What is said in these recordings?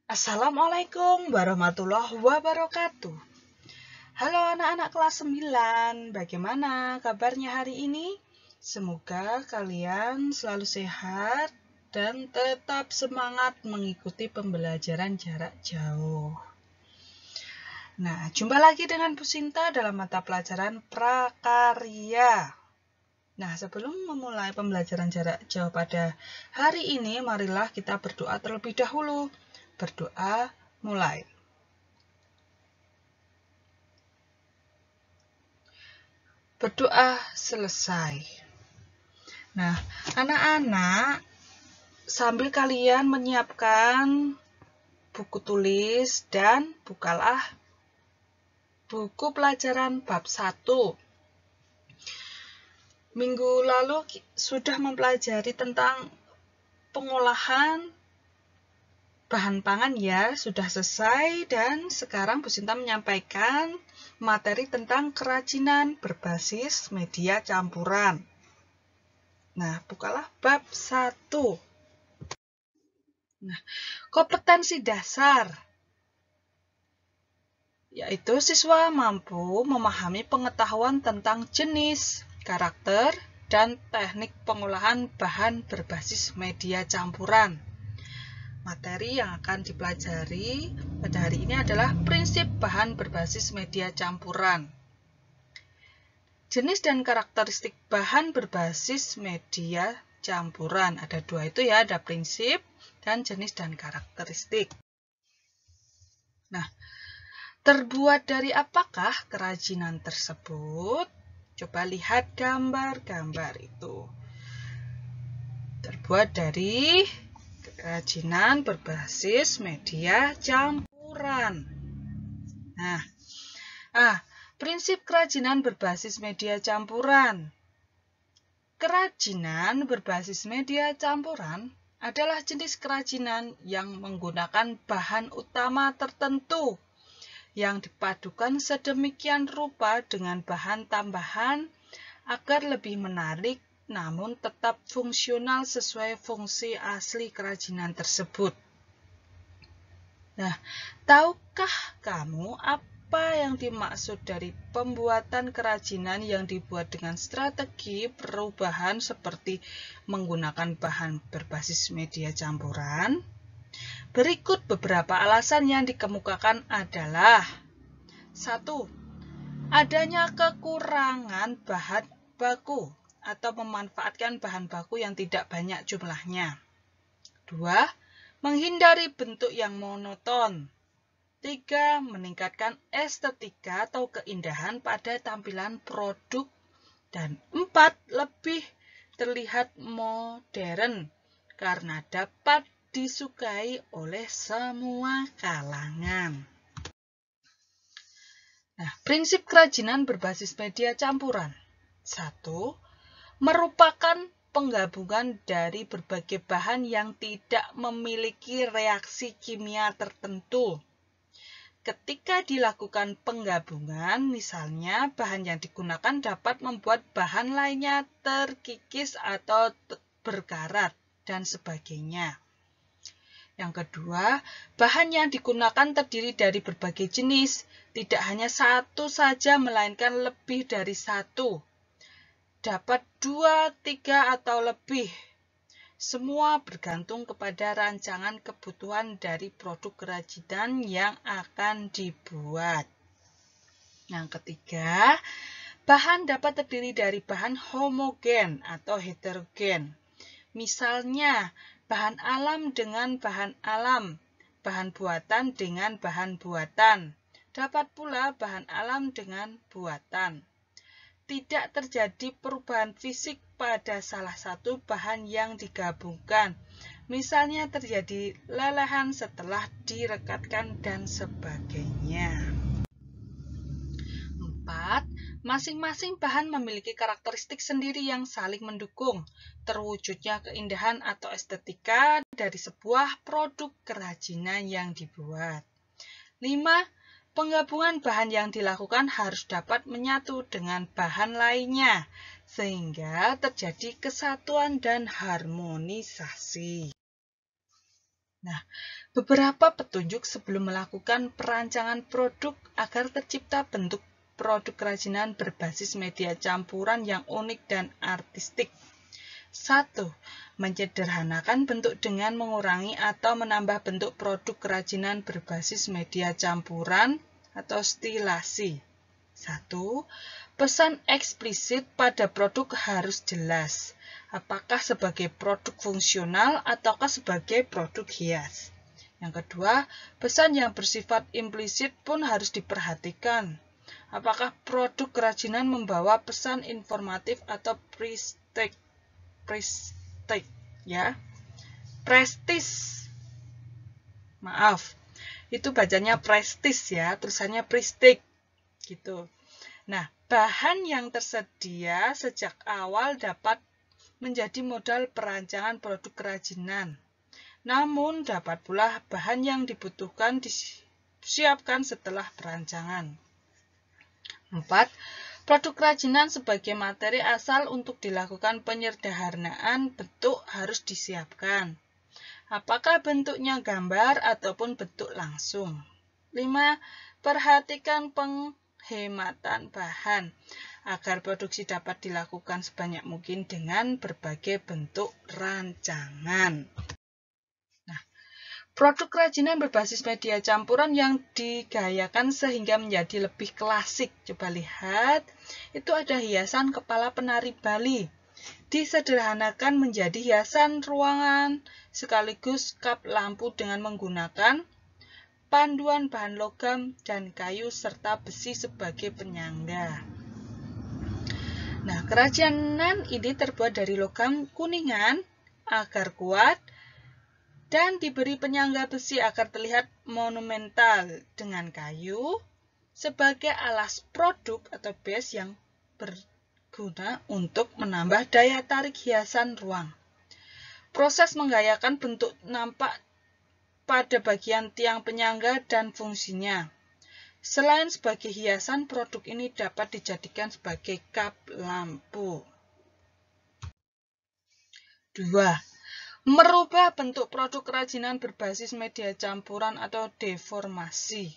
Assalamualaikum warahmatullahi wabarakatuh. Halo anak-anak kelas 9, bagaimana kabarnya hari ini? Semoga kalian selalu sehat dan tetap semangat mengikuti pembelajaran jarak jauh. Nah, jumpa lagi dengan Bu Sinta dalam mata pelajaran prakarya. Nah, sebelum memulai pembelajaran jarak jauh pada hari ini, marilah kita berdoa terlebih dahulu. Berdoa mulai. Berdoa selesai. Nah, anak-anak, sambil kalian menyiapkan buku tulis dan bukalah buku pelajaran bab 1. Minggu lalu sudah mempelajari tentang pengolahan bahan pangan ya, sudah selesai, dan sekarang Bu Sinta menyampaikan materi tentang kerajinan berbasis media campuran. Nah, bukalah bab 1. Nah, kompetensi dasar, yaitu siswa mampu memahami pengetahuan tentang jenis, karakter, dan teknik pengolahan bahan berbasis media campuran. Materi yang akan dipelajari pada hari ini adalah prinsip bahan berbasis media campuran. Jenis dan karakteristik bahan berbasis media campuran. Ada dua itu ya, ada prinsip dan jenis dan karakteristik. Nah, terbuat dari apakah kerajinan tersebut? Coba lihat gambar-gambar itu. Terbuat dari kerajinan berbasis media campuran. Nah, prinsip kerajinan berbasis media campuran. Kerajinan berbasis media campuran adalah jenis kerajinan yang menggunakan bahan utama tertentu yang dipadukan sedemikian rupa dengan bahan tambahan agar lebih menarik namun tetap fungsional sesuai fungsi asli kerajinan tersebut. Nah, tahukah kamu apa yang dimaksud dari pembuatan kerajinan yang dibuat dengan strategi perubahan seperti menggunakan bahan berbasis media campuran? Berikut beberapa alasan yang dikemukakan adalah: 1. Adanya kekurangan bahan baku atau memanfaatkan bahan baku yang tidak banyak jumlahnya. 2. Menghindari bentuk yang monoton. 3. Meningkatkan estetika atau keindahan pada tampilan produk. Dan 4. Lebih terlihat modern karena dapat disukai oleh semua kalangan. Nah, prinsip kerajinan berbasis media campuran. 1. Merupakan penggabungan dari berbagai bahan yang tidak memiliki reaksi kimia tertentu. Ketika dilakukan penggabungan, misalnya bahan yang digunakan dapat membuat bahan lainnya terkikis atau berkarat, dan sebagainya. Yang kedua, bahan yang digunakan terdiri dari berbagai jenis, tidak hanya satu saja melainkan lebih dari satu. Dapat 2, 3, atau lebih. Semua bergantung kepada rancangan kebutuhan dari produk kerajinan yang akan dibuat. Yang ketiga, bahan dapat terdiri dari bahan homogen atau heterogen. Misalnya, bahan alam dengan bahan alam, bahan buatan dengan bahan buatan. Dapat pula bahan alam dengan buatan. Tidak terjadi perubahan fisik pada salah satu bahan yang digabungkan. Misalnya terjadi lelehan setelah direkatkan dan sebagainya. 4. Masing-masing bahan memiliki karakteristik sendiri yang saling mendukung terwujudnya keindahan atau estetika dari sebuah produk kerajinan yang dibuat. 5. Penggabungan bahan yang dilakukan harus dapat menyatu dengan bahan lainnya, sehingga terjadi kesatuan dan harmonisasi. Nah, beberapa petunjuk sebelum melakukan perancangan produk agar tercipta bentuk produk kerajinan berbasis media campuran yang unik dan artistik. 1. Menyederhanakan bentuk dengan mengurangi atau menambah bentuk produk kerajinan berbasis media campuran atau stilasi. 1. Pesan eksplisit pada produk harus jelas, apakah sebagai produk fungsional ataukah sebagai produk hias. Yang kedua, pesan yang bersifat implisit pun harus diperhatikan. Apakah produk kerajinan membawa pesan informatif atau prestige, ya. Prestis. Maaf. Itu bacanya prestis ya, tulisannya prestige gitu. Nah, bahan yang tersedia sejak awal dapat menjadi modal perancangan produk kerajinan. Namun, dapat pula bahan yang dibutuhkan disiapkan setelah perancangan. 4. Produk kerajinan sebagai materi asal untuk dilakukan penyederhanaan bentuk harus disiapkan. Apakah bentuknya gambar ataupun bentuk langsung? 5. Perhatikan penghematan bahan agar produksi dapat dilakukan sebanyak mungkin dengan berbagai bentuk rancangan. Nah, produk kerajinan berbasis media campuran yang digayakan sehingga menjadi lebih klasik. Coba lihat, itu ada hiasan kepala penari Bali. Disederhanakan menjadi hiasan ruangan sekaligus kap lampu dengan menggunakan panduan bahan logam dan kayu serta besi sebagai penyangga. Nah, kerajinan ini terbuat dari logam kuningan agar kuat dan diberi penyangga besi agar terlihat monumental dengan kayu sebagai alas produk atau base yang berguna untuk menambah daya tarik hiasan ruang. Proses menggayakan bentuk nampak pada bagian tiang penyangga dan fungsinya. Selain sebagai hiasan, produk ini dapat dijadikan sebagai kap lampu. 2. Merubah bentuk produk kerajinan berbasis media campuran atau deformasi.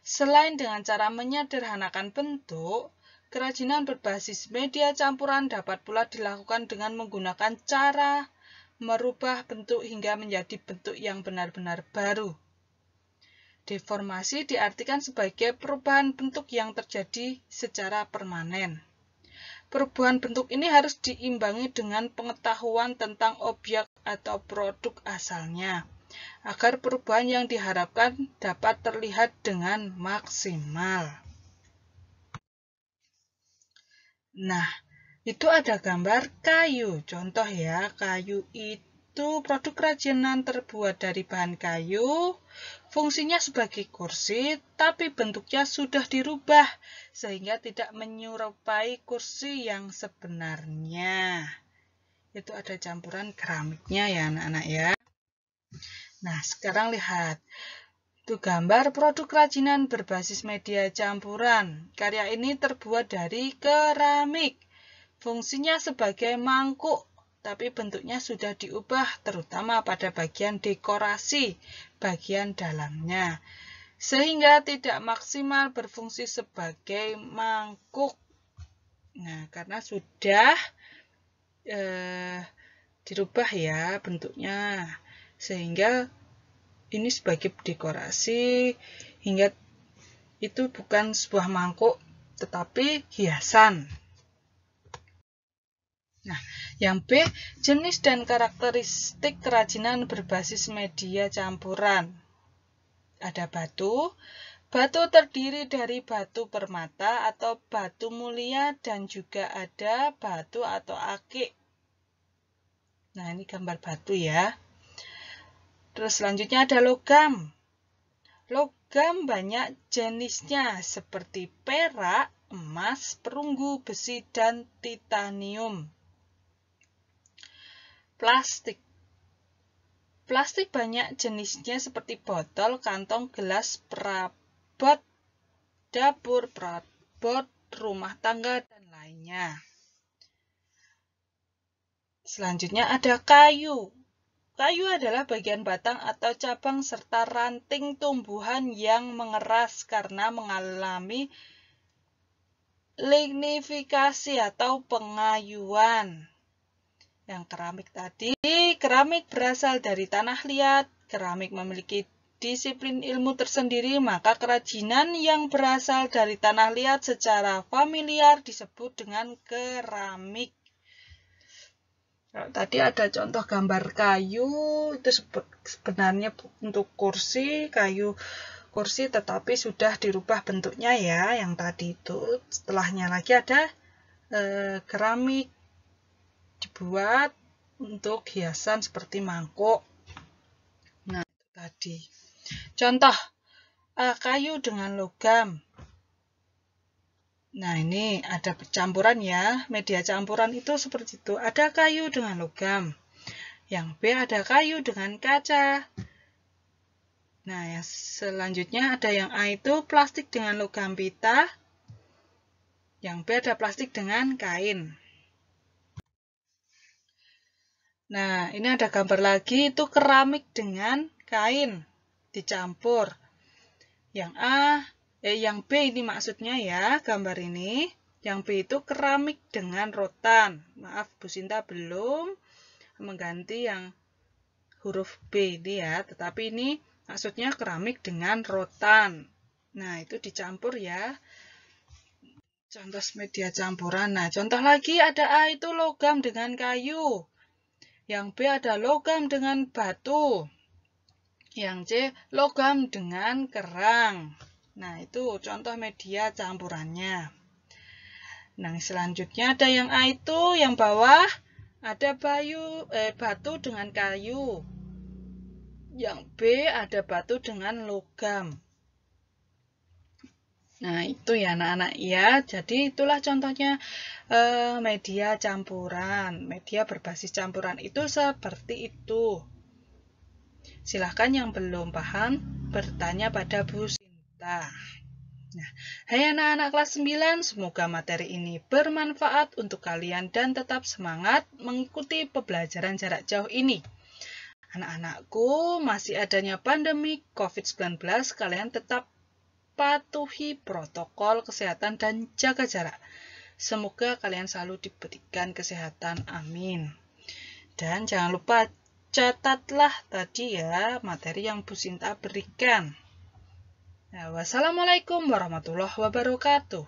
Selain dengan cara menyederhanakan bentuk, kerajinan berbasis media campuran dapat pula dilakukan dengan menggunakan cara merubah bentuk hingga menjadi bentuk yang benar-benar baru. Deformasi diartikan sebagai perubahan bentuk yang terjadi secara permanen. Perubahan bentuk ini harus diimbangi dengan pengetahuan tentang objek atau produk asalnya, agar perubahan yang diharapkan dapat terlihat dengan maksimal. Nah, itu ada gambar kayu. Contoh ya, kayu itu produk kerajinan terbuat dari bahan kayu, fungsinya sebagai kursi, tapi bentuknya sudah dirubah sehingga tidak menyerupai kursi yang sebenarnya. Itu ada campuran keramiknya ya anak-anak ya. Nah, sekarang lihat. Itu gambar produk kerajinan berbasis media campuran. Karya ini terbuat dari keramik. Fungsinya sebagai mangkuk, tapi bentuknya sudah diubah terutama pada bagian dekorasi, bagian dalamnya. Sehingga tidak maksimal berfungsi sebagai mangkuk. Nah, karena sudah dirubah ya bentuknya. Sehingga ini sebagai dekorasi, hingga itu bukan sebuah mangkuk, tetapi hiasan. Nah, yang B, jenis dan karakteristik kerajinan berbasis media campuran. Ada batu. Batu terdiri dari batu permata atau batu mulia dan juga ada batu atau akik. Nah, ini gambar batu ya. Terus selanjutnya ada logam. Logam banyak jenisnya seperti perak, emas, perunggu, besi, dan titanium. Plastik. Plastik banyak jenisnya seperti botol, kantong, gelas, perabot dapur, perabot rumah tangga, dan lainnya. Selanjutnya ada kayu. Kayu adalah bagian batang atau cabang serta ranting tumbuhan yang mengeras karena mengalami lignifikasi atau pengayuan. Yang keramik tadi, keramik berasal dari tanah liat. Keramik memiliki disiplin ilmu tersendiri, maka kerajinan yang berasal dari tanah liat secara familiar disebut dengan keramik. Tadi ada contoh gambar kayu, itu sebenarnya untuk kayu kursi, tetapi sudah dirubah bentuknya ya, yang tadi itu. Setelahnya lagi ada keramik dibuat untuk hiasan seperti mangkuk. Nah, itu tadi. Contoh kayu dengan logam. Nah, ini ada campuran ya, media campuran itu seperti itu. Ada kayu dengan logam. Yang B ada kayu dengan kaca. Nah, yang selanjutnya ada yang A itu plastik dengan logam pita. Yang B ada plastik dengan kain. Nah, ini ada gambar lagi, itu keramik dengan kain dicampur. Yang B ini maksudnya ya, gambar ini. Yang B itu keramik dengan rotan. Maaf, Bu Sinta belum mengganti yang huruf B ini ya, tetapi ini maksudnya keramik dengan rotan. Nah, itu dicampur ya. Contoh media campuran. Nah, contoh lagi ada A itu logam dengan kayu. Yang B ada logam dengan batu. Yang C logam dengan kerang. Nah, itu contoh media campurannya. Nah, selanjutnya ada yang A itu, yang bawah ada batu dengan kayu. Yang B ada batu dengan logam. Nah, itu ya anak-anak ya. Jadi itulah contohnya media campuran. Media berbasis campuran itu seperti itu. Silahkan yang belum paham bertanya pada Bu Sinta. Nah, hai anak-anak kelas 9, semoga materi ini bermanfaat untuk kalian dan tetap semangat mengikuti pembelajaran jarak jauh ini. Anak-anakku, masih adanya pandemi COVID-19, kalian tetap patuhi protokol kesehatan dan jaga jarak. Semoga kalian selalu diberikan kesehatan, amin. Dan jangan lupa catatlah tadi ya materi yang Bu Sinta berikan. Nah, wassalamualaikum warahmatullahi wabarakatuh.